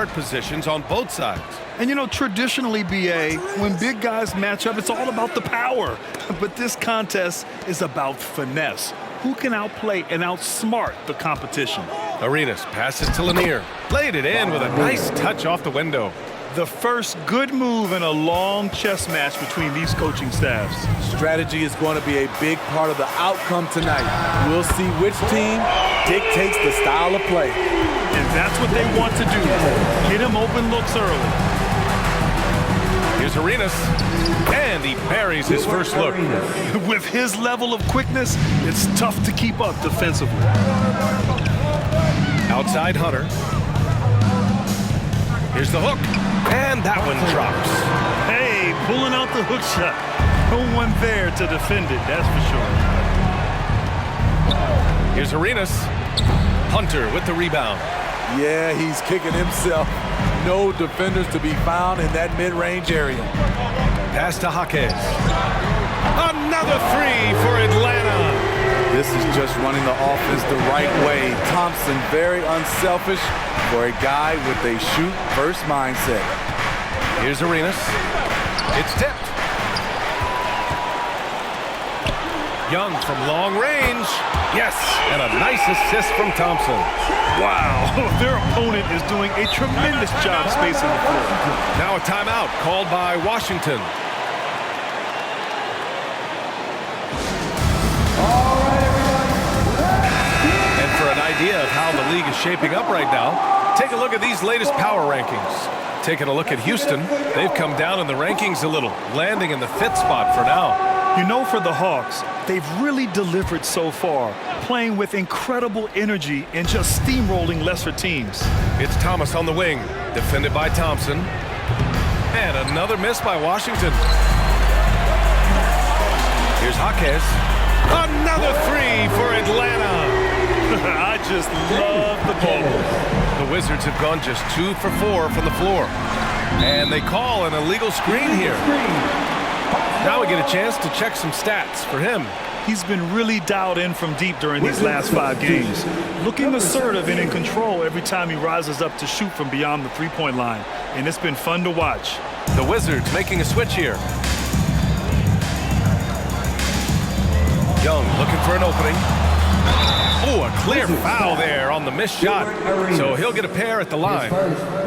guard positions on both sides. And you know, traditionally, BA, when big guys match up, it's all about the power. But this contest is about finesse. Who can outplay and outsmart the competition? Arenas passes to Lanier. Played it in with a nice touch off the window. The first good move in a long chess match between these coaching staffs. Strategy is going to be a big part of the outcome tonight. We'll see which team dictates the style of play. And that's what they want to do. Get him open looks early. Here's Arenas. And he buries his first look. With his level of quickness, it's tough to keep up defensively. Outside Hunter. Here's the hook. And that one drops. Hey, pulling out the hook shot. No one there to defend it, that's for sure. Here's Arenas. Hunter with the rebound. Yeah, he's kicking himself. No defenders to be found in that mid-range area. Pass to Jaquez. Another three for Atlanta. This is just running the offense the right way. Thompson, very unselfish for a guy with a shoot-first mindset. Here's Arenas. It's tipped. Young from long range. Yes, and a nice assist from Thompson. Wow, their opponent is doing a tremendous job spacing the floor. Now a timeout called by Washington. And for an idea of how the league is shaping up right now, take a look at these latest power rankings. Taking a look at Houston, they've come down in the rankings a little, landing in the 5th spot for now. You know, for the Hawks, they've really delivered so far, playing with incredible energy and just steamrolling lesser teams. It's Thomas on the wing, defended by Thompson. And another miss by Washington. Here's Jaquez. Another three for Atlanta. I just love the ball. The Wizards have gone just 2 for 4 from the floor. And they call an illegal screen here. Now we get a chance to check some stats for him. He's been really dialed in from deep during these last 5 games. Looking assertive and in control every time he rises up to shoot from beyond the three-point line. And it's been fun to watch. The Wizards making a switch here. Young looking for an opening. Oh, a clear foul there on the missed shot. So he'll get a pair at the line.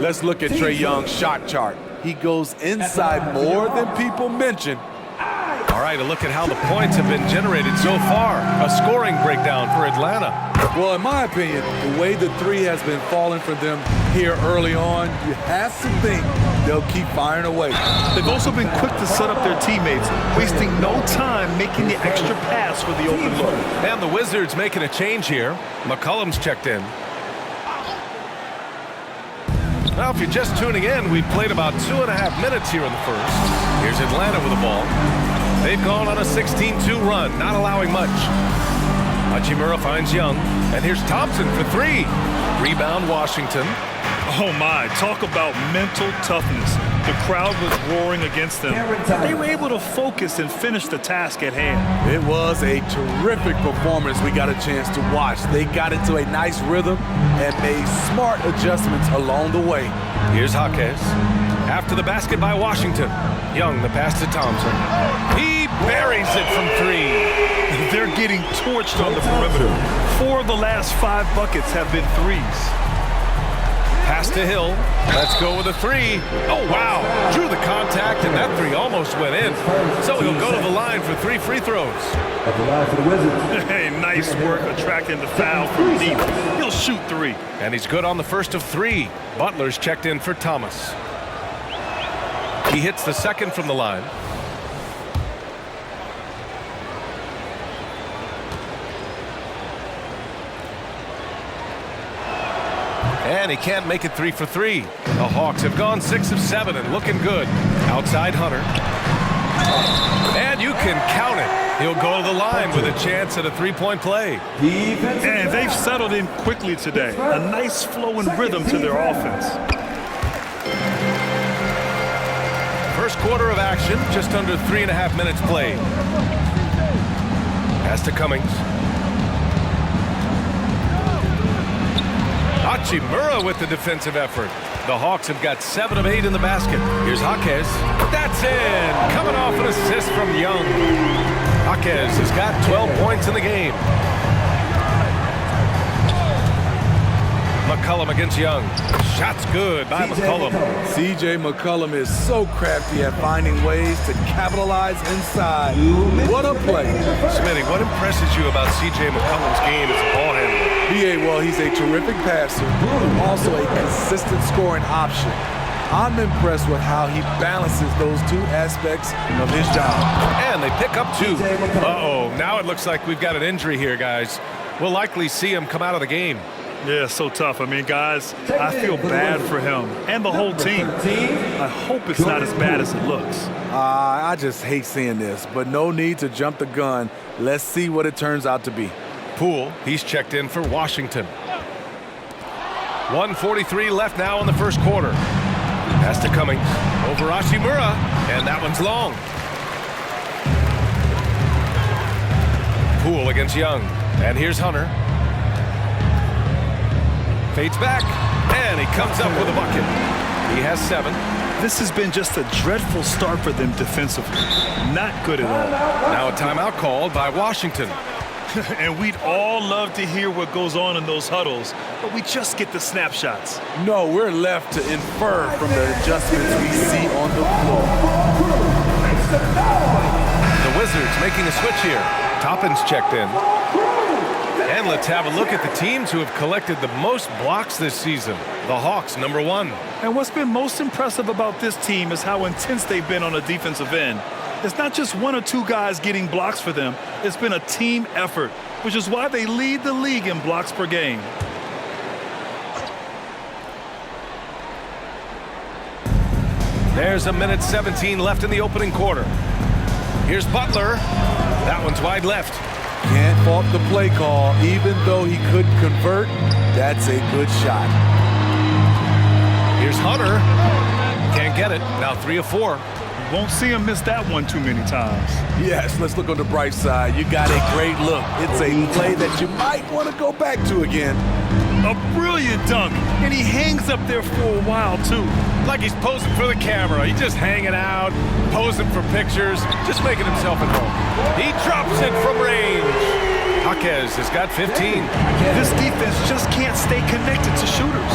Let's look at Trae Young's shot chart. He goes inside more than people mention. All right, a look at how the points have been generated so far. A scoring breakdown for Atlanta. Well, in my opinion, the way the three has been falling for them here early on, you have to think they'll keep firing away. They've also been quick to set up their teammates, wasting no time making the extra pass for the open look. And the Wizards making a change here. McCollum's checked in. Now, if you're just tuning in, we've played about 2.5 minutes here in the first. Here's Atlanta with the ball. They've gone on a 16-2 run, not allowing much. Hachimura finds Young, and here's Thompson for 3. Rebound, Washington. Oh my, talk about mental toughness. The crowd was roaring against them. They were able to focus and finish the task at hand. It was a terrific performance we got a chance to watch. They got into a nice rhythm and made smart adjustments along the way. Here's Jaquez. After the basket by Washington. Young, the pass to Thompson. He buries it from 3. They're getting torched on the perimeter. 4 of the last 5 buckets have been threes. Pass to Hill. Let's go with a 3. Oh, wow. Drew the contact, and that 3 almost went in. So he'll go to the line for 3 free throws. At the line for the Wizards. Hey, nice work attracting the foul from deep. He'll shoot 3. And he's good on the first of 3. Butler's checked in for Thomas. He hits the second from the line. And he can't make it 3 for 3. The Hawks have gone 6 of 7 and looking good. Outside Hunter. And you can count it. He'll go to the line with a chance at a 3-point play. And they've settled in quickly today. A nice flow and rhythm to their offense. First quarter of action, just under 3.5 minutes played. Pass to Cummings. Hachimura with the defensive effort. The Hawks have got 7 of 8 in the basket. Here's Jaquez. That's in. Coming off an assist from Young. Jaquez has got 12 points in the game. McCollum against Young. Shot's good by McCollum. C.J. McCollum is so crafty at finding ways to capitalize inside. What a play. Smitty, what impresses you about C.J. McCollum's game as a ball handler? B.A., well, he's a terrific passer, also a consistent scoring option. I'm impressed with how he balances those two aspects of his job. And they pick up 2. Uh-oh, now it looks like we've got an injury here, guys. We'll likely see him come out of the game. Yeah, so tough. I mean, guys, I feel bad for him and the whole team. I hope it's not as bad as it looks. I just hate seeing this, but no need to jump the gun. Let's see what it turns out to be. Poole, he's checked in for Washington. 1:43 left now in the first quarter. Pass to Cummings. Over Hachimura, and that one's long. Poole against Young. And here's Hunter. Fades back, and he comes up with a bucket. He has 7. This has been just a dreadful start for them defensively. Not good at all. Now a timeout called by Washington. And we'd all love to hear what goes on in those huddles, but we just get the snapshots. No, we're left to infer from the adjustments we see on the floor. The Wizards making a switch here. Toppin's checked in. And let's have a look at the teams who have collected the most blocks this season. The Hawks, number 1. And what's been most impressive about this team is how intense they've been on the defensive end. It's not just 1 or 2 guys getting blocks for them. It's been a team effort, which is why they lead the league in blocks per game. There's a minute 17 left in the opening quarter. Here's Butler. That one's wide left. Can't fault the play call. Even though he couldn't convert, that's a good shot. Here's Hunter. Can't get it. Now 3 of 4. Won't see him miss that one too many times. Yes, let's look on the bright side. You got a great look. It's a play that you might want to go back to again. A brilliant dunk, and he hangs up there for a while, too. Like he's posing for the camera. He's just hanging out, posing for pictures, just making himself at home. He drops it from range. Jaquez has got 15. This defense just can't stay connected to shooters.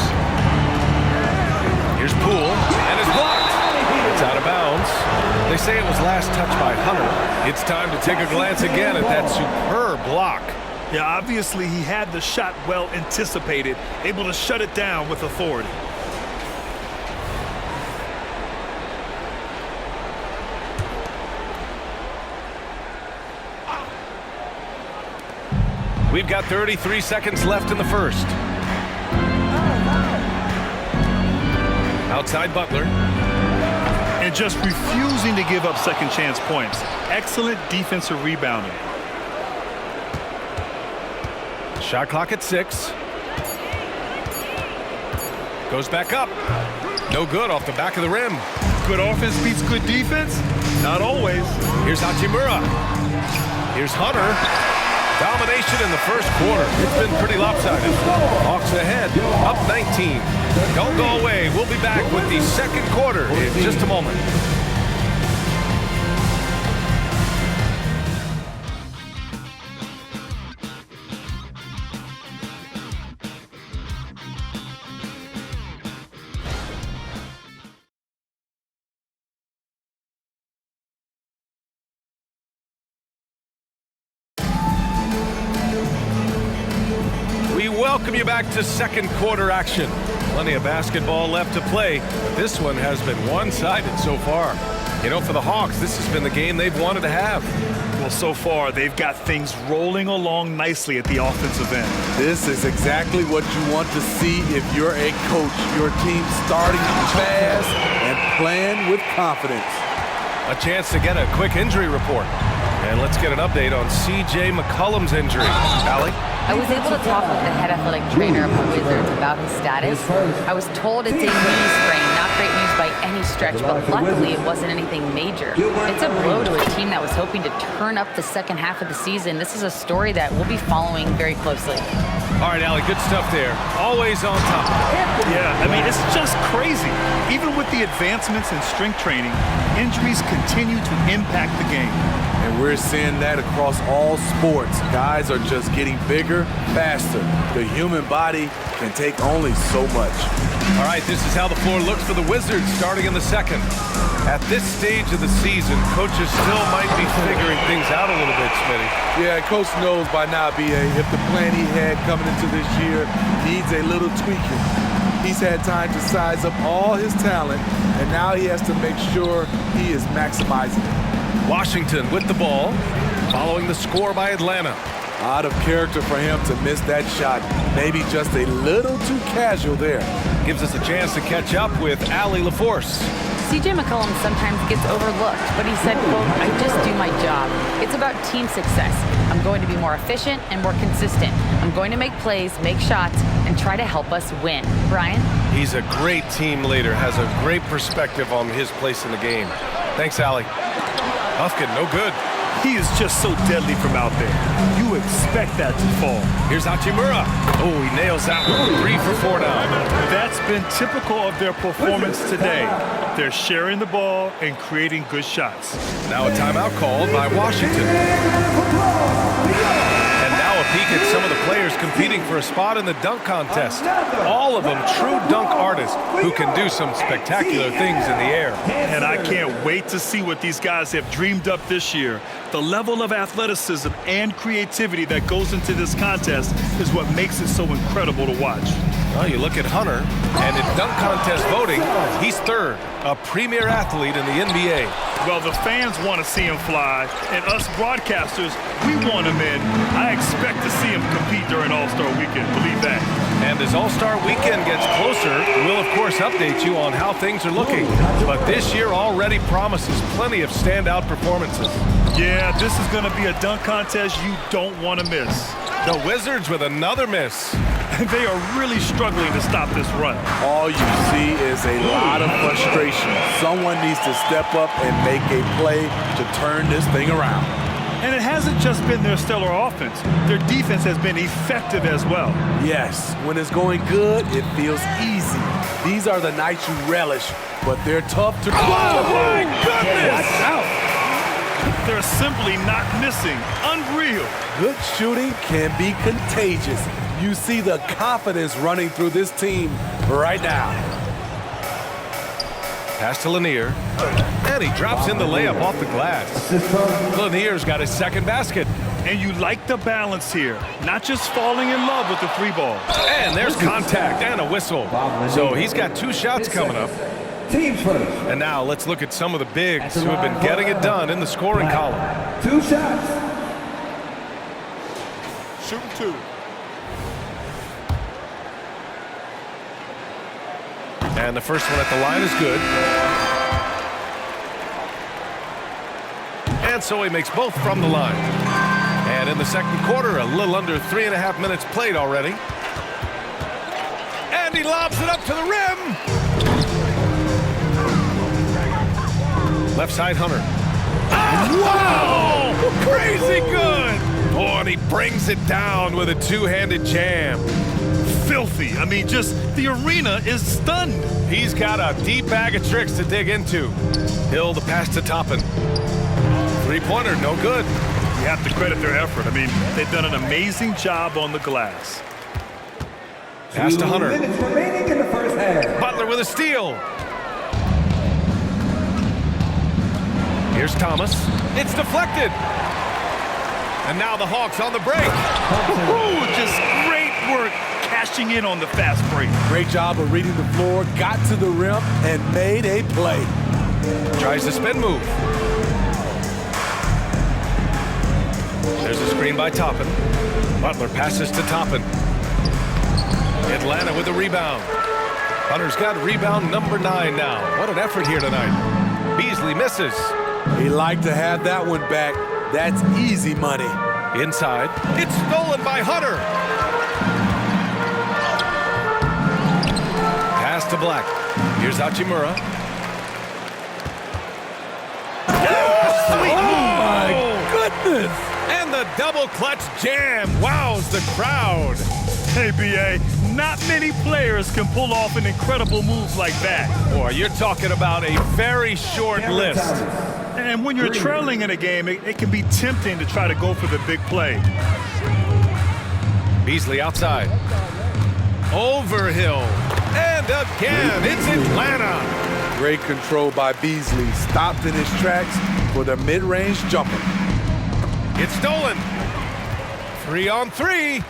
Here's Poole, and it's blocked. It's out of bounds. They say it was last touched by Hunter. It's time to take a glance again at that superb block. Yeah, obviously he had the shot well anticipated, able to shut it down with authority. We've got 33 seconds left in the first. Outside Butler. And just refusing to give up second chance points. Excellent defensive rebounding. Shot clock at 6. Goes back up. No good off the back of the rim. Good offense beats good defense? Not always. Here's Hachimura. Here's Hunter. Domination in the first quarter. It's been pretty lopsided. Hawks ahead, up 19. Don't go away. We'll be back with the second quarter in just a moment. Welcome you back to second quarter action. Plenty of basketball left to play, but this one has been one-sided so far. You know, for the Hawks, this has been the game they've wanted to have. Well, so far, they've got things rolling along nicely at the offensive end. This is exactly what you want to see if you're a coach. Your team starting fast and playing with confidence. A chance to get a quick injury report. And let's get an update on C.J. McCollum's injury. Allie? I was able to talk with the head athletic trainer of the Wizards about his status. I was told it's a knee sprain, not great news by any stretch, but luckily it wasn't anything major. It's a blow to a team that was hoping to turn up the second half of the season. This is a story that we'll be following very closely. All right, Allie, good stuff there. Always on top. Yeah, I mean, it's just crazy. Even with the advancements in strength training, injuries continue to impact the game. And we're seeing that across all sports. Guys are just getting bigger, faster. The human body can take only so much. All right, this is how the floor looks for the Wizards starting in the second. At this stage of the season, coaches still might be figuring things out a little bit, Smitty. Yeah, Coach knows by now, B.A., if the plan he had coming into this year needs a little tweaking. He's had time to size up all his talent, and now he has to make sure he is maximizing it. Washington with the ball, following the score by Atlanta. Out of character for him to miss that shot. Maybe just a little too casual there. Gives us a chance to catch up with Allie LaForce. CJ McCollum sometimes gets overlooked, but he said, quote, "I just do my job. It's about team success. I'm going to be more efficient and more consistent. I'm going to make plays, make shots, and try to help us win." Brian? He's a great team leader, has a great perspective on his place in the game. Thanks, Allie. Huffkin, no good. He is just so deadly from out there. You expect that to fall. Here's Hachimura. Oh, he nails that one. 3 for 4 now. That's been typical of their performance today. They're sharing the ball and creating good shots. Now a timeout called by Washington. And now a peek at some of the players competing for a spot in the dunk contest. All of them true dunk artists who can do some spectacular things in the air. And I can't wait to see what these guys have dreamed up this year. The level of athleticism and creativity that goes into this contest is what makes it so incredible to watch. Well, you look at Hunter, and in dunk contest voting, he's third, a premier athlete in the NBA. Well, the fans want to see him fly, and us broadcasters, we want him in. I expect to see him compete during All-Star Weekend, believe that. And as All-Star Weekend gets closer, we'll of course update you on how things are looking. But this year already promises plenty of standout performances. Yeah, this is going to be a dunk contest you don't want to miss. The Wizards with another miss. They are really struggling to stop this run. All you see is a lot of frustration. Someone needs to step up and make a play to turn this thing around. And it hasn't just been their stellar offense. Their defense has been effective as well. Yes, when it's going good, it feels easy. These are the nights you relish, but they're tough to... Oh, my goodness! Watch out! They're simply not missing. Unreal. Good shooting can be contagious. You see the confidence running through this team right now. Pass to Lanier. And he drops in the layup off the glass. Lanier's got his second basket. And you like the balance here. Not just falling in love with the 3-ball. And there's contact and a whistle. So he's got 2 shots coming up. Teams first. And now let's look at some of the bigs who have been getting it done in the scoring column. 2 shots. Shooting 2. And the first one at the line is good. And so he makes both from the line. And in the second quarter, a little under 3.5 minutes played already. And he lobs it up to the rim. Left side, Hunter. Oh, wow! Crazy good! Oh, and he brings it down with a 2-handed jam. Filthy. I mean, just the arena is stunned. He's got a deep bag of tricks to dig into. Hill, the pass to Toppin. 3-pointer, no good. You have to credit their effort. I mean, they've done an amazing job on the glass. Pass to 2 Hunter. minutes remaining in the first half. Butler with a steal. Here's Thomas. It's deflected. And now the Hawks on the break. Ooh, just great work cashing in on the fast break. Great job of reading the floor, got to the rim, and made a play. Tries the spin move. There's a screen by Toppin. Butler passes to Toppin. Atlanta with a rebound. Hunter's got rebound number 9 now. What an effort here tonight. Beasley misses. He liked to have that one back. That's easy money. Inside. It's stolen by Hunter. Pass to Black. Here's Hachimura. Oh, my goodness! And the double clutch jam wows the crowd. Hey, B.A., not many players can pull off an incredible move like that. Boy, you're talking about a very short list. And when you're trailing in a game, it can be tempting to try to go for the big play. Beasley outside. Overhill. And again, it's Atlanta. Great control by Beasley. Stopped in his tracks for the mid-range jumper. It's stolen. 3-on-3.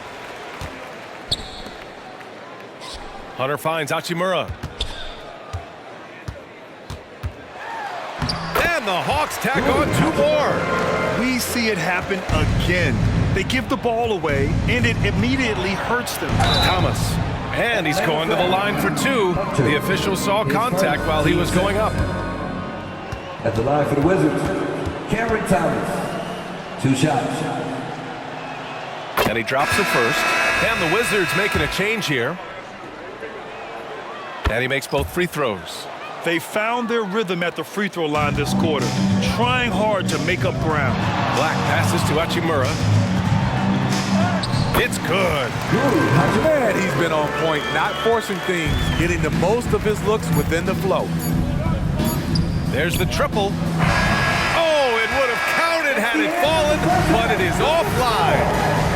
Hunter finds Hachimura. And the Hawks tack on 2 more. We see it happen again. They give the ball away, and it immediately hurts them. Thomas. And he's going to the line for 2. The official saw contact while he was going up. At the line for the Wizards, Cameron Thomas. 2 shots. And he drops it first. And the Wizards making a change here. And he makes both free throws. They found their rhythm at the free throw line this quarter, trying hard to make up ground. Black passes to Hachimura. It's good. Man, he's been on point, not forcing things, getting the most of his looks within the flow. There's the triple. Oh, it would have counted had it fallen, but it is offline.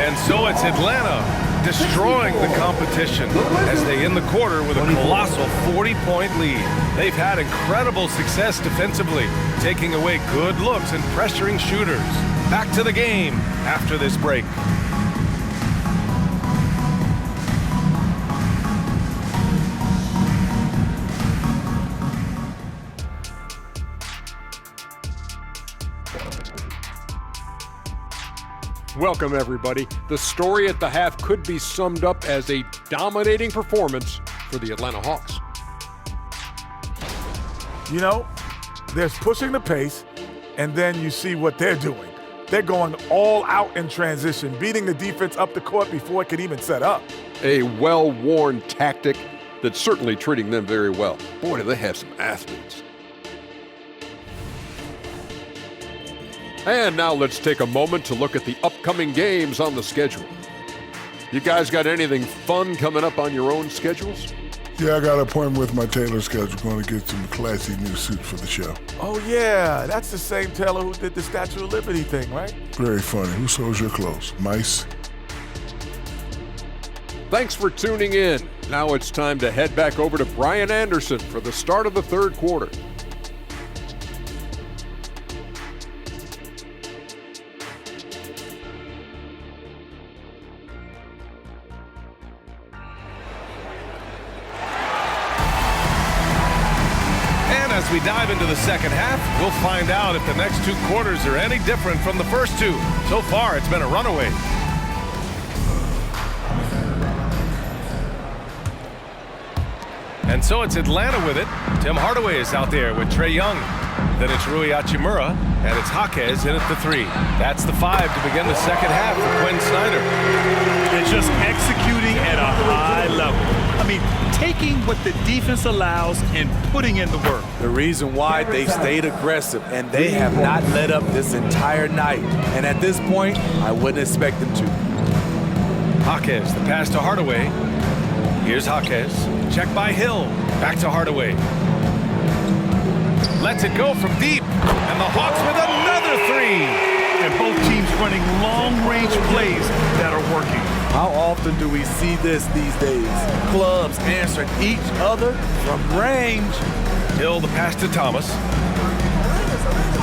And so it's Atlanta destroying the competition as they end the quarter with a colossal 40-point lead. They've had incredible success defensively, taking away good looks and pressuring shooters. Back to the game after this break. Welcome, everybody. The story at the half could be summed up as a dominating performance for the Atlanta Hawks. You know, there's pushing the pace, and then you see what they're doing. They're going all out in transition, beating the defense up the court before it could even set up. A well-worn tactic that's certainly treating them very well. Boy, do they have some athletes. And now let's take a moment to look at the upcoming games on the schedule. You guys got anything fun coming up on your own schedules? Yeah, I got an appointment with my tailor schedule. Going to get some classy new suits for the show. Oh, yeah, that's the same tailor who did the Statue of Liberty thing, right? Very funny. Who sews your clothes? Mice? Thanks for tuning in. Now it's time to head back over to Brian Anderson for the start of the third quarter. As we dive into the second half, we'll find out if the next 2 quarters are any different from the first 2. So far, it's been a runaway. And so it's Atlanta with it. Tim Hardaway is out there with Trae Young. Then it's Rui Hachimura, and it's Jaquez in at the 3. That's the 5 to begin the second half for Quinn Snyder. They're just executing at a high level. I mean, taking what the defense allows and putting in the work. The reason why they've stayed aggressive, and they have not let up this entire night. And at this point, I wouldn't expect them to. Jaquez, the pass to Hardaway. Here's Jaquez. Check by Hill. Back to Hardaway. Lets it go from deep. And the Hawks with another 3. And both teams running long-range plays that are working. How often do we see this these days? Clubs answering each other from range. Hill, the pass to Thomas.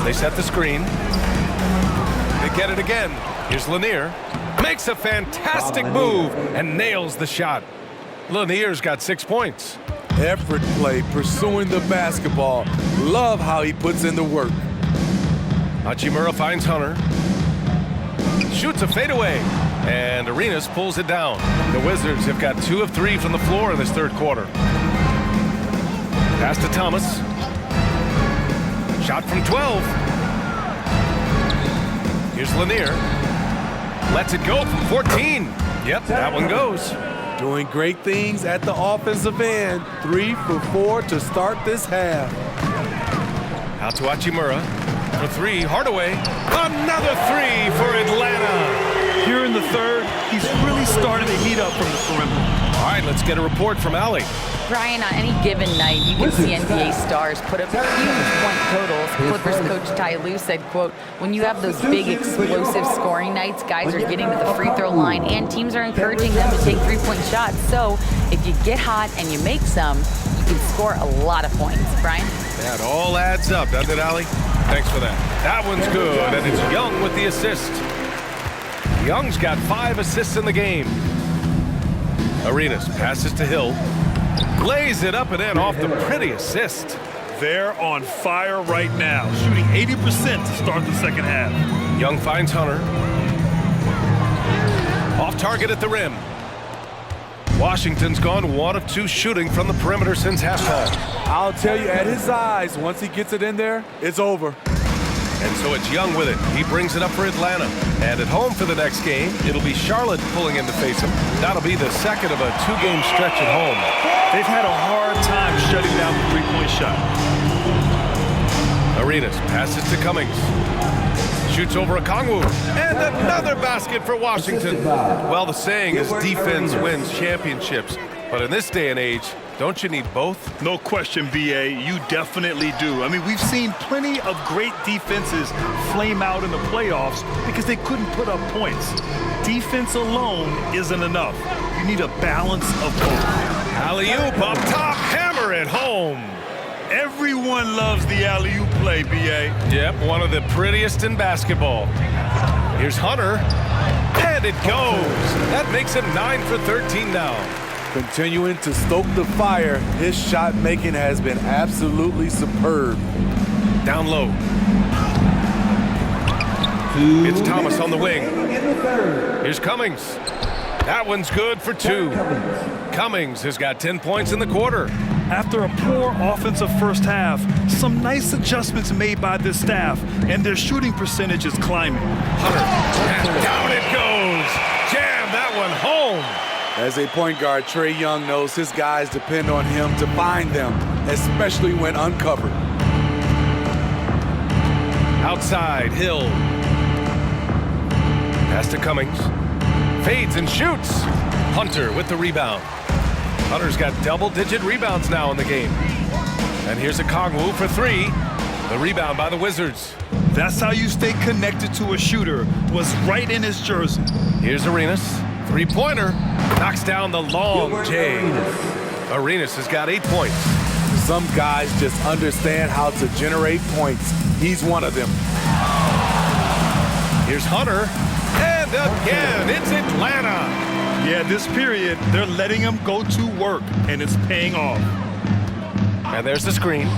They set the screen. They get it again. Here's Lanier. Makes a fantastic move and nails the shot. Lanier's got 6 points. Effort play, pursuing the basketball. Love how he puts in the work. Hachimura finds Hunter. Shoots a fadeaway. And Arenas pulls it down. The Wizards have got 2 of 3 from the floor in this third quarter. Pass to Thomas. Shot from 12. Here's Lanier. Lets it go from 14. Yep, that one goes. Doing great things at the offensive end. 3 for 4 to start this half. Out to Hachimura. For 3, Hardaway. Another 3 for Atlanta. Here in the third, he's really starting to heat up from the perimeter. All right, let's get a report from Allie. Brian, on any given night, you can see NBA stars put up huge point totals. Clippers coach Ty Lue said, quote, when you have those big explosive scoring nights, guys are getting to the free throw line and teams are encouraging them to take three-point shots. So if you get hot and you make some, you can score a lot of points. Brian? That all adds up, doesn't it, Allie? Thanks for that. That one's good, and it's Young with the assist. Young's got 5 assists in the game. Arenas passes to Hill. Lays it up and in off the pretty assist. They're on fire right now, shooting 80% to start the second half. Young finds Hunter. Off target at the rim. Washington's gone 1 of 2 shooting from the perimeter since halftime. I'll tell you, at his eyes, once he gets it in there, it's over. And so it's Young with it. He brings it up for Atlanta. And at home for the next game, it'll be Charlotte pulling in to face him. That'll be the second of a 2-game stretch at home. They've had a hard time shutting down the three-point shot. Arenas passes to Cummings. Shoots over a Kongwu. And another basket for Washington. Well, the saying is defense wins championships. But in this day and age, don't you need both? No question, B.A. You definitely do. I mean, we've seen plenty of great defenses flame out in the playoffs because they couldn't put up points. Defense alone isn't enough. You need a balance of both. Alley-oop up top, hammer it home. Everyone loves the alley-oop play, B.A. Yep, one of the prettiest in basketball. Here's Hunter, and it goes. That makes him 9 for 13 now. Continuing to stoke the fire, his shot making has been absolutely superb. Down low. It's Thomas on the wing. Here's Cummings. That one's good for 2. Cummings has got 10 points in the quarter. After a poor offensive first half, some nice adjustments made by this staff, and their shooting percentage is climbing. Hunter, and down it goes. Jam that one home. As a point guard, Trae Young knows his guys depend on him to find them, especially when uncovered. Outside, Hill. Pass to Cummings. Fades and shoots. Hunter with the rebound. Hunter's got double-digit rebounds now in the game. And here's a Kongwu for 3. The rebound by the Wizards. That's how you stay connected to a shooter, was right in his jersey. Here's Arenas. 3-pointer. Knocks down the long J. Arenas has got 8 points. Some guys just understand how to generate points. He's one of them. Here's Hunter. And again, it's Atlanta. Yeah, this period, they're letting him go to work, and it's paying off. And there's the screen.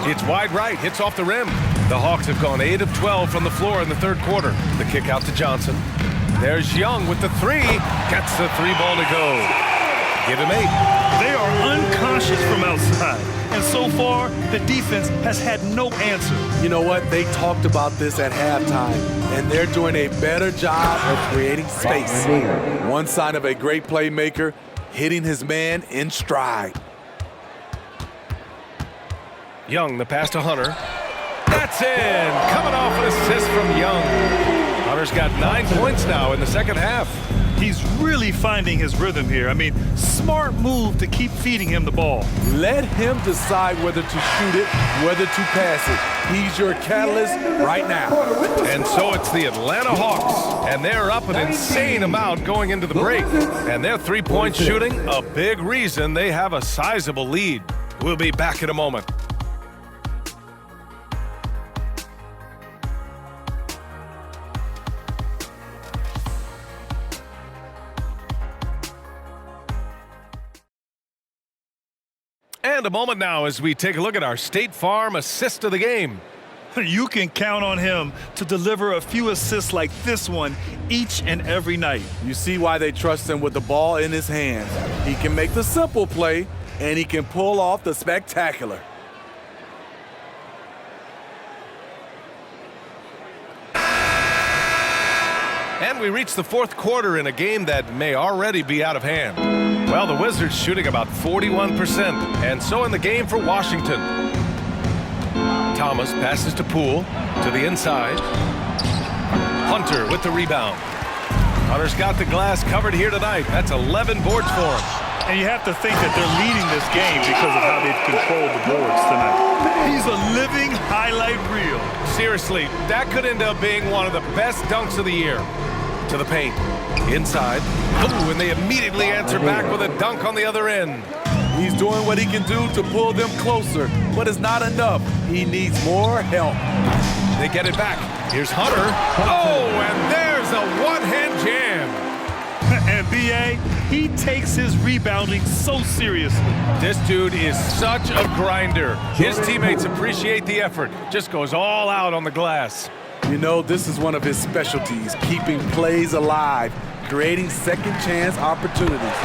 It's wide right, hits off the rim. The Hawks have gone 8 of 12 from the floor in the third quarter. The kick out to Johnson. There's Young with the 3. Gets the 3-ball to go. Give him 8. They are unconscious from outside. And so far, the defense has had no answer. You know what? They talked about this at halftime, and they're doing a better job of creating space. One sign of a great playmaker, hitting his man in stride. Young, the pass to Hunter. That's in! Coming off an assist from Young. Hunter's got 9 points now in the second half. He's really finding his rhythm here. I mean, smart move to keep feeding him the ball. Let him decide whether to shoot it, whether to pass it. He's your catalyst right now. And so it's the Atlanta Hawks, and they're up an insane amount going into the break. And their 3-point shooting, a big reason they have a sizable lead. We'll be back in a moment. And a moment now as we take a look at our State Farm assist of the game. You can count on him to deliver a few assists like this one each and every night. You see why they trust him with the ball in his hands. He can make the simple play, and he can pull off the spectacular. And we reach the fourth quarter in a game that may already be out of hand. Well, the Wizards shooting about 41%, and so in the game for Washington. Thomas passes to Poole to the inside. Hunter with the rebound. Hunter's got the glass covered here tonight. That's 11 boards for him. And you have to think that they're leading this game because of how they've controlled the boards tonight. He's a living highlight reel. Seriously, that could end up being one of the best dunks of the year. To the paint. Inside. Ooh, and they immediately answer back with a dunk on the other end. He's doing what he can do to pull them closer, but it's not enough. He needs more help. They get it back. Here's Hunter. Oh, and there's a one-hand jam. And B.A., he takes his rebounding so seriously. This dude is such a grinder. His teammates appreciate the effort. Just goes all out on the glass. You know, this is one of his specialties, keeping plays alive, creating second chance opportunities.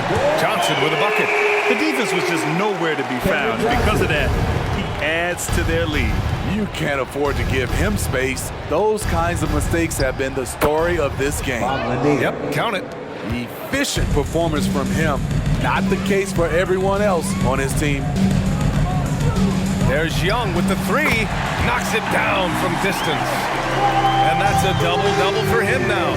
Johnson with a bucket. The defense was just nowhere to be found. Because of that, he adds to their lead. You can't afford to give him space. Those kinds of mistakes have been the story of this game. Yep, count it. Efficient performance from him. Not the case for everyone else on his team. There's Young with the three. Knocks it down from distance. And that's a double-double for him now.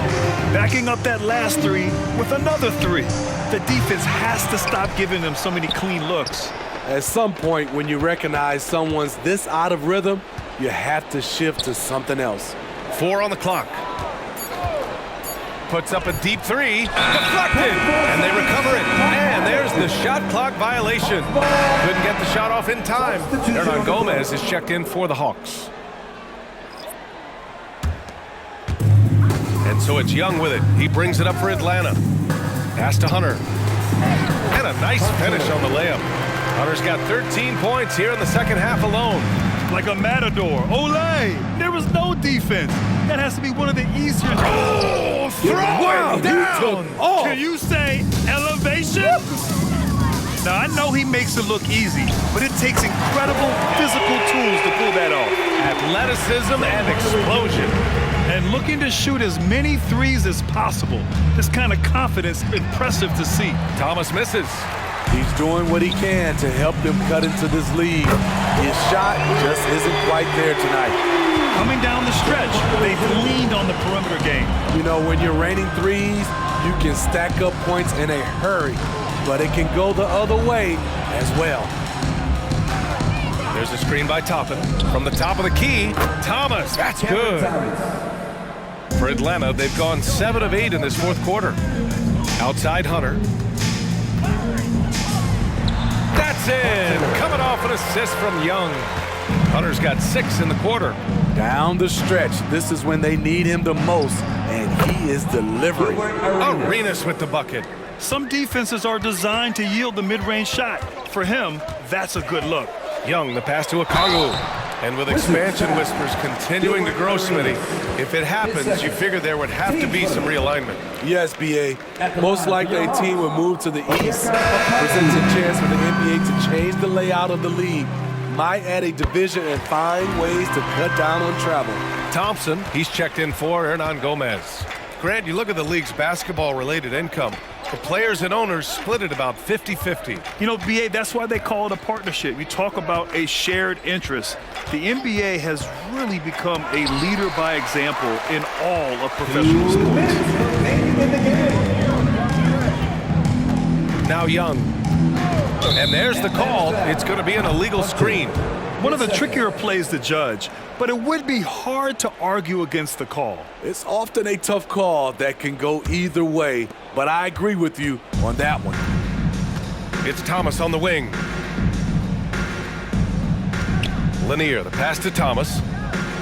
Backing up that last three with another three. The defense has to stop giving them so many clean looks. At some point, when you recognize someone's this out of rhythm, you have to shift to something else. 4 on the clock. Puts up a deep three. Deflected. And they recover it. And there's the shot clock violation. Couldn't get the shot off in time. Hernan Gomez is checked in for the Hawks. And so it's Young with it. He brings it up for Atlanta. Pass to Hunter. And a nice finish on the layup. Hunter's got 13 points here in the second half alone. Like a matador. Olé! There was no defense. That has to be one of the easier. Oh, throw it down! Can you say elevation? Now, I know he makes it look easy, but it takes incredible physical tools to pull that off. Athleticism and explosion. And looking to shoot as many threes as possible. This kind of confidence, impressive to see. Thomas misses. He's doing what he can to help them cut into this lead. His shot just isn't quite there tonight. Coming down the stretch, they've leaned on the perimeter game. You know, when you're raining threes, you can stack up points in a hurry, but it can go the other way as well. There's a screen by Toppin. From the top of the key, Thomas, that's good. For Atlanta, they've gone 7 of 8 in this fourth quarter. Outside Hunter. That's in. Coming off an assist from Young. Hunter's got 6 in the quarter. Down the stretch, this is when they need him the most, and he is delivering. Arenas with the bucket. Some defenses are designed to yield the mid-range shot. For him, that's a good look. Young, the pass to Okongwu. And with expansion whispers continuing to grow, Smitty, if it happens, you figure there would have to be some realignment. Yes, B.A. Most likely a team would move to the east. Presents a chance for the NBA to change the layout of the league. Might add a division and find ways to cut down on travel. Thompson, he's checked in for Hernan Gomez. Grant, you look at the league's basketball-related income. The players and owners split it about 50-50. You know, B.A., that's why they call it a partnership. You talk about a shared interest. The NBA has really become a leader by example in all of professional sports. Now Young. And there's the call. It's going to be an illegal screen. One of the trickier plays to judge, but it would be hard to argue against the call. It's often a tough call that can go either way, but I agree with you on that one. It's Thomas on the wing. Lanier, the pass to Thomas.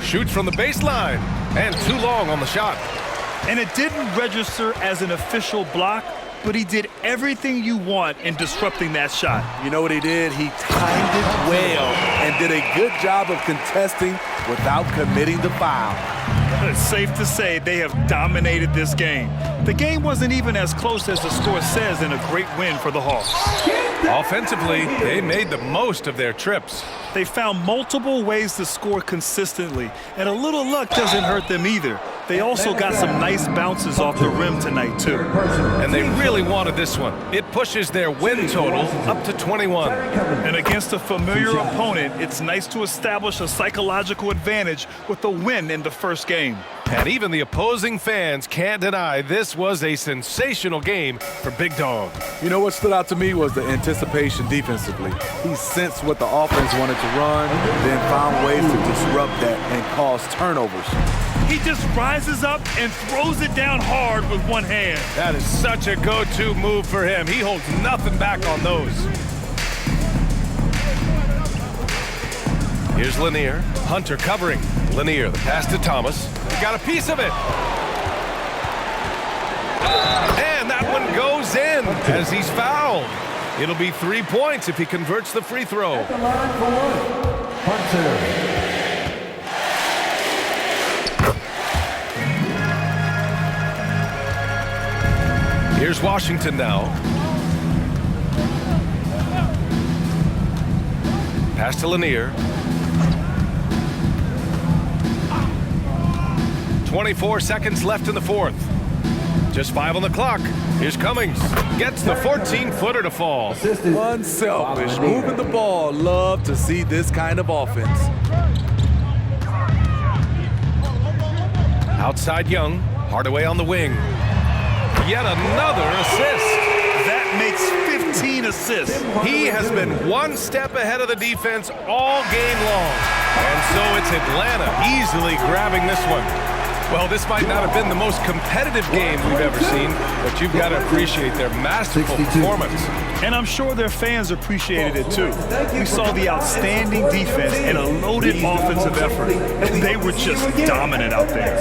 Shoots from the baseline, and too long on the shot. And it didn't register as an official block, but he did everything you want in disrupting that shot. You know what he did? He timed it well and did a good job of contesting without committing the foul. It's safe to say they have dominated this game. The game wasn't even as close as the score says in a great win for the Hawks. Offensively, they made the most of their trips. They found multiple ways to score consistently, and a little luck doesn't hurt them either. They also got some nice bounces off the rim tonight, too. And they really wanted this one. It pushes their win total up to 21. And against a familiar opponent, it's nice to establish a psychological advantage with a win in the first game. And even the opposing fans can't deny this was a sensational game for Big Dog. You know what stood out to me was the anticipation defensively. He sensed what the offense wanted to run, then found ways to disrupt that and cause turnovers. He just rises up and throws it down hard with one hand. That is such a go-to move for him. He holds nothing back on those. Here's Lanier. Hunter covering. Lanier, the pass to Thomas. He got a piece of it. And that one goes in as he's fouled. It'll be 3 points if he converts the free throw. At the line for one, Hunter. Here's Washington now. Pass to Lanier. 24 seconds left in the fourth. Just 5 on the clock. Here's Cummings. Gets the 14-footer to fall. Unselfish, moving the ball. Love to see this kind of offense. Outside Young. Hardaway on the wing. Yet another assist. That makes 15 assists. He has been one step ahead of the defense all game long. And so it's Atlanta easily grabbing this one. Well, this might not have been the most competitive game we've ever seen, but you've got to appreciate their masterful performance. And I'm sure their fans appreciated it too. We saw the outstanding defense and a loaded offensive effort. They were just dominant out there.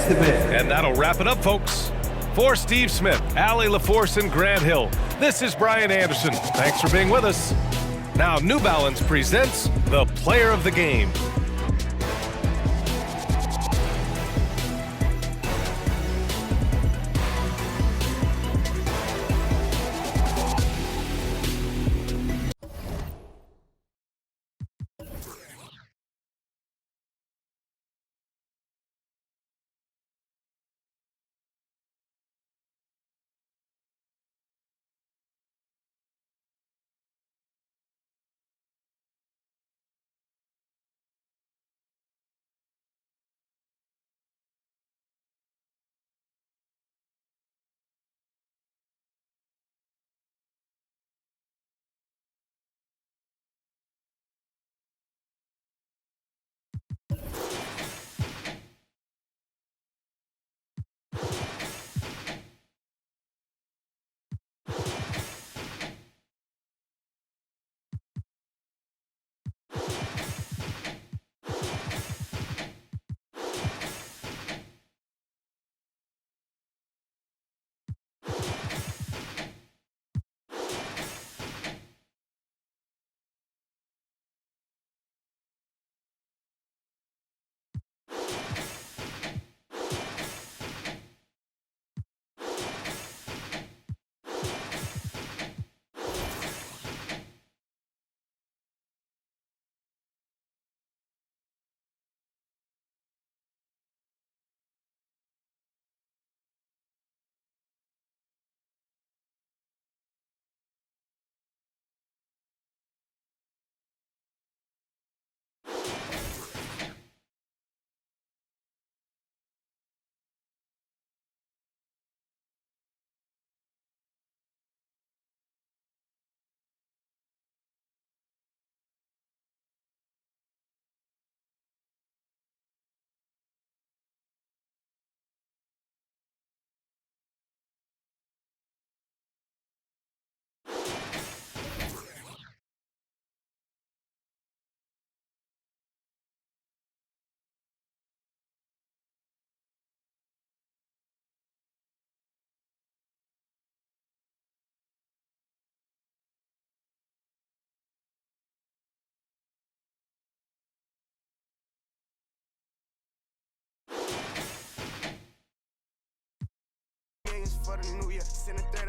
And that'll wrap it up, folks. For Steve Smith, Allie LaForce, and Grant Hill, this is Brian Anderson. Thanks for being with us. Now, New Balance presents the Player of the Game. For the new year, send a third